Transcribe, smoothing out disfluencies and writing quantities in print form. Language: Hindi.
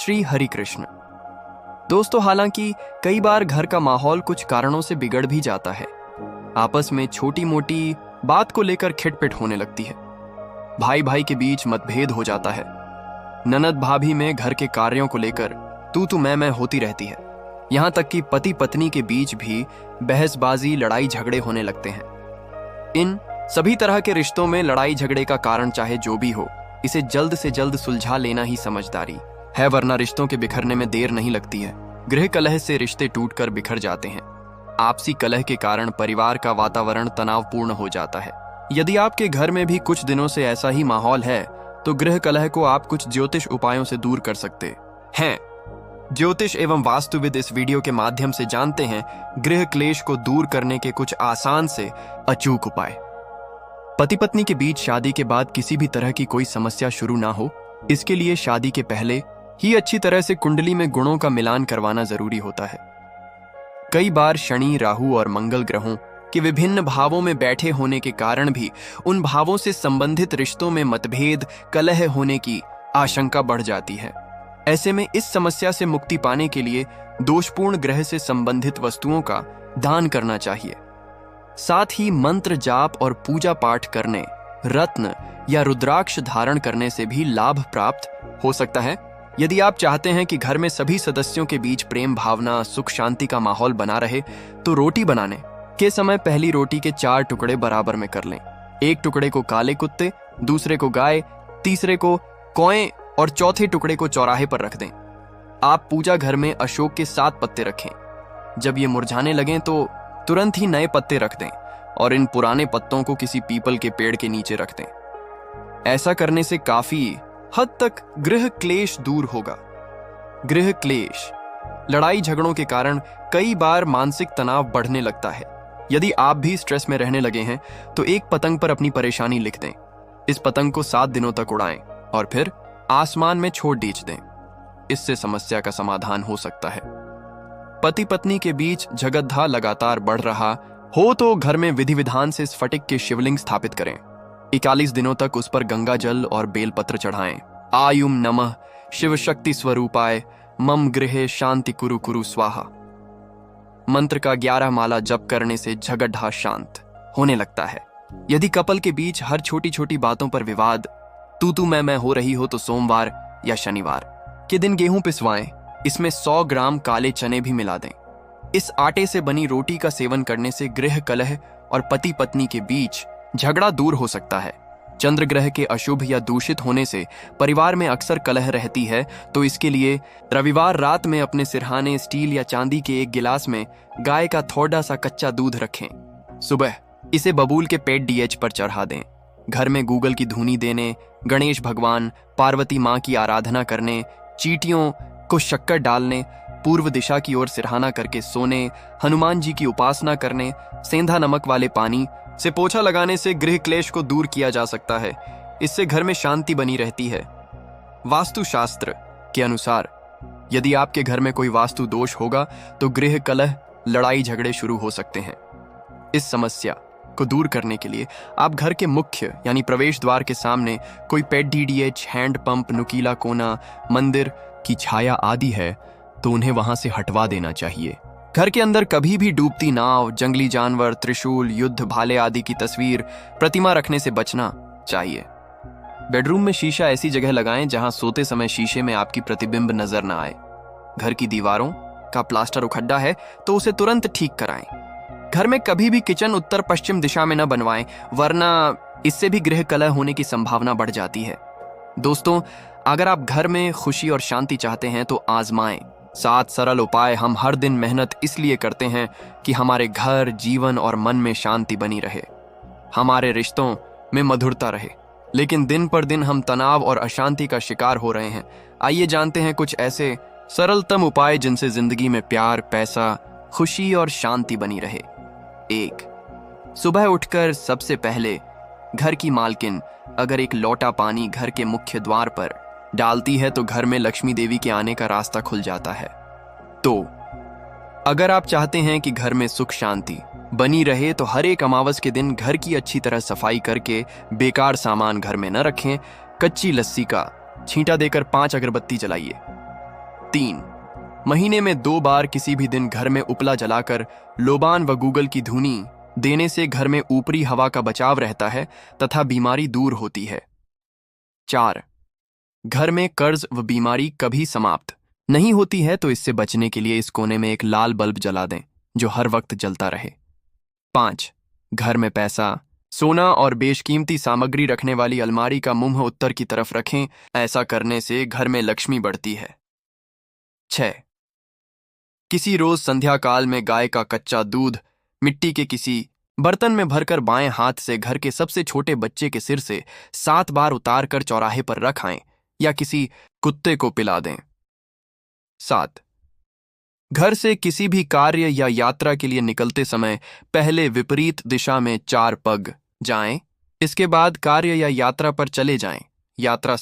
श्री हरि कृष्ण। दोस्तों, हालांकि कई बार घर का माहौल कुछ कारणों से बिगड़ भी जाता है। आपस में छोटी मोटी बात को लेकर खिटपिट होने लगती है। भाई भाई के बीच मतभेद हो जाता है। ननद भाभी में घर के कार्यों को लेकर तू मैं होती रहती है। यहाँ तक कि पति पत्नी के बीच भी बहसबाजी, लड़ाई झगड़े होने लगते हैं। इन सभी तरह के रिश्तों में लड़ाई झगड़े का कारण चाहे जो भी हो, इसे जल्द से जल्द सुलझा लेना ही समझदारी है, वरना रिश्तों के बिखरने में देर नहीं लगती है। गृह कलह से रिश्ते टूटकर बिखर जाते हैं। आपसी कलह के कारण परिवार का वातावरण तनावपूर्ण हो जाता है। यदि आपके घर में भी कुछ दिनों से ऐसा ही माहौल है, तो गृह कलह को आप कुछ ज्योतिष उपायों से दूर कर सकते हैं। ज्योतिष एवं वास्तुविद इस वीडियो के माध्यम से जानते हैं गृह क्लेश को दूर करने के कुछ आसान से अचूक उपाय। पति पत्नी के बीच शादी के बाद किसी भी तरह की कोई समस्या शुरू ना हो, इसके लिए शादी के पहले ही अच्छी तरह से कुंडली में गुणों का मिलान करवाना जरूरी होता है। कई बार शनि, राहु और मंगल ग्रहों के विभिन्न भावों में बैठे होने के कारण भी उन भावों से संबंधित रिश्तों में मतभेद, कलह होने की आशंका बढ़ जाती है। ऐसे में इस समस्या से मुक्ति पाने के लिए दोषपूर्ण ग्रह से संबंधित वस्तुओं का दान करना चाहिए। साथ ही मंत्र जाप और पूजा पाठ करने, रत्न या रुद्राक्ष धारण करने से भी लाभ प्राप्त हो सकता है। यदि आप चाहते हैं कि घर में सभी सदस्यों के बीच प्रेम भावना, सुख शांति का माहौल बना रहे, तो रोटी बनाने के समय पहली रोटी के 4 टुकड़े बराबर में कर लें। एक टुकड़े को काले कुत्ते, दूसरे को गाय, तीसरे को कौए और चौथे टुकड़े को चौराहे पर रख दें। आप पूजा घर में अशोक के 7 पत्ते रखें। जब ये मुरझाने लगें तो तुरंत ही नए पत्ते रख दें और इन पुराने पत्तों को किसी पीपल के पेड़ के नीचे रख दें। ऐसा करने से काफी हद तक गृह क्लेश दूर होगा। गृह क्लेश, लड़ाई झगड़ों के कारण कई बार मानसिक तनाव बढ़ने लगता है। यदि आप भी स्ट्रेस में रहने लगे हैं, तो एक पतंग पर अपनी परेशानी लिख दें। इस पतंग को 7 दिनों तक उड़ाएं और फिर आसमान में छोड़ दीज दें। इससे समस्या का समाधान हो सकता है। पति पत्नी के बीच झगड़ा लगातार बढ़ रहा हो तो घर में विधि विधान से स्फटिक के शिवलिंग स्थापित करें। 41 दिनों तक उस पर गंगा जल और बेलपत्र चढ़ाएं। आयुम नमः शिव शक्ति स्वरूपाय मम गृहे शांति कुरु कुरु स्वाहा मंत्र का 11 माला जप करने से झगड़ा शांत होने लगता है। यदि कपल के बीच हर छोटी छोटी बातों पर विवाद, तू मैं हो रही हो, तो सोमवार या शनिवार के दिन गेहूं पिसवाएं। इसमें 100 ग्राम काले चने भी मिला दें। इस आटे से बनी रोटी का सेवन करने से गृह कलह और पति पत्नी के बीच झगड़ा दूर हो सकता है। चंद्र ग्रह के अशुभ या दूषित होने से परिवार में अक्सर कलह रहती है, तो इसके लिए रविवार रात में अपने सिरहाने स्टील या चांदी के एक गिलास में गाय का थोड़ा सा कच्चा दूध रखें। सुबह इसे बबूल के पेट डीएच पर चढ़ा दें। घर में गूगल की धूनी देने, गणेश भगवान, पार्वती माँ की आराधना करने, चींटियों को शक्कर डालने, पूर्व दिशा की ओर सिरहाना करके सोने, हनुमान जी की उपासना करने, सेंधा नमक वाले पानी से पोछा लगाने से गृह क्लेश को दूर किया जा सकता है। इससे घर में शांति बनी रहती है। वास्तुशास्त्र के अनुसार यदि आपके घर में कोई वास्तु दोष होगा तो गृह कलह, लड़ाई झगड़े शुरू हो सकते हैं। इस समस्या को दूर करने के लिए आप घर के मुख्य यानी प्रवेश द्वार के सामने कोई पेट डीडीएच, हैंड पंप, नुकीला कोना, मंदिर की छाया आदि है तो उन्हें वहां से हटवा देना चाहिए। घर के अंदर कभी भी डूबती नाव, जंगली जानवर, त्रिशूल, युद्ध भाले आदि की तस्वीर, प्रतिमा रखने से बचना चाहिए। बेडरूम में शीशा ऐसी जगह लगाएं जहां सोते समय शीशे में आपकी प्रतिबिंब नजर न आए। घर की दीवारों का प्लास्टर उखड्डा है तो उसे तुरंत ठीक कराएं। घर में कभी भी किचन उत्तर पश्चिम दिशा में न बनवाएं, वरना इससे भी गृह कलह होने की संभावना बढ़ जाती है। दोस्तों, अगर आप घर में खुशी और शांति चाहते हैं तो आजमाएं 7 सरल उपाय। हम हर दिन मेहनत इसलिए करते हैं कि हमारे घर, जीवन और मन में शांति बनी रहे, हमारे रिश्तों में मधुरता रहे। लेकिन दिन पर दिन हम तनाव और अशांति का शिकार हो रहे हैं। आइए जानते हैं कुछ ऐसे सरलतम उपाय जिनसे जिंदगी में प्यार, पैसा, खुशी और शांति बनी रहे। 1. सुबह उठकर सबसे पहले घर की मालकिन अगर एक लोटा पानी घर के मुख्य द्वार पर डालती है तो घर में लक्ष्मी देवी के आने का रास्ता खुल जाता है। तो अगर आप चाहते हैं कि घर में सुख शांति बनी रहे तो हर एक अमावस के दिन घर की अच्छी तरह सफाई करके बेकार सामान घर में न रखें। कच्ची लस्सी का छींटा देकर 5 अगरबत्ती जलाइए। 3. महीने में 2 बार किसी भी दिन घर में उपला जलाकर लोबान व गूगल की धुनी देने से घर में ऊपरी हवा का बचाव रहता है तथा बीमारी दूर होती है. 4. घर में कर्ज व बीमारी कभी समाप्त नहीं होती है, तो इससे बचने के लिए इस कोने में एक लाल बल्ब जला दें जो हर वक्त जलता रहे. 5. घर में पैसा, सोना और बेशकीमती सामग्री रखने वाली अलमारी का मुंह उत्तर की तरफ रखें. ऐसा करने से घर में लक्ष्मी बढ़ती है. 6. किसी रोज संध्या काल में गाय का कच्चा दूध मिट्टी के किसी बर्तन में भरकर बाएं हाथ से घर के सबसे छोटे बच्चे के सिर से 7 बार उतार कर चौराहे पर रख आएं या किसी कुत्ते को पिला दें. 7. घर से किसी भी कार्य या यात्रा के लिए निकलते समय पहले विपरीत दिशा में 4 पग जाएं, इसके बाद कार्य या यात्रा पर चले जाएं. यात्रा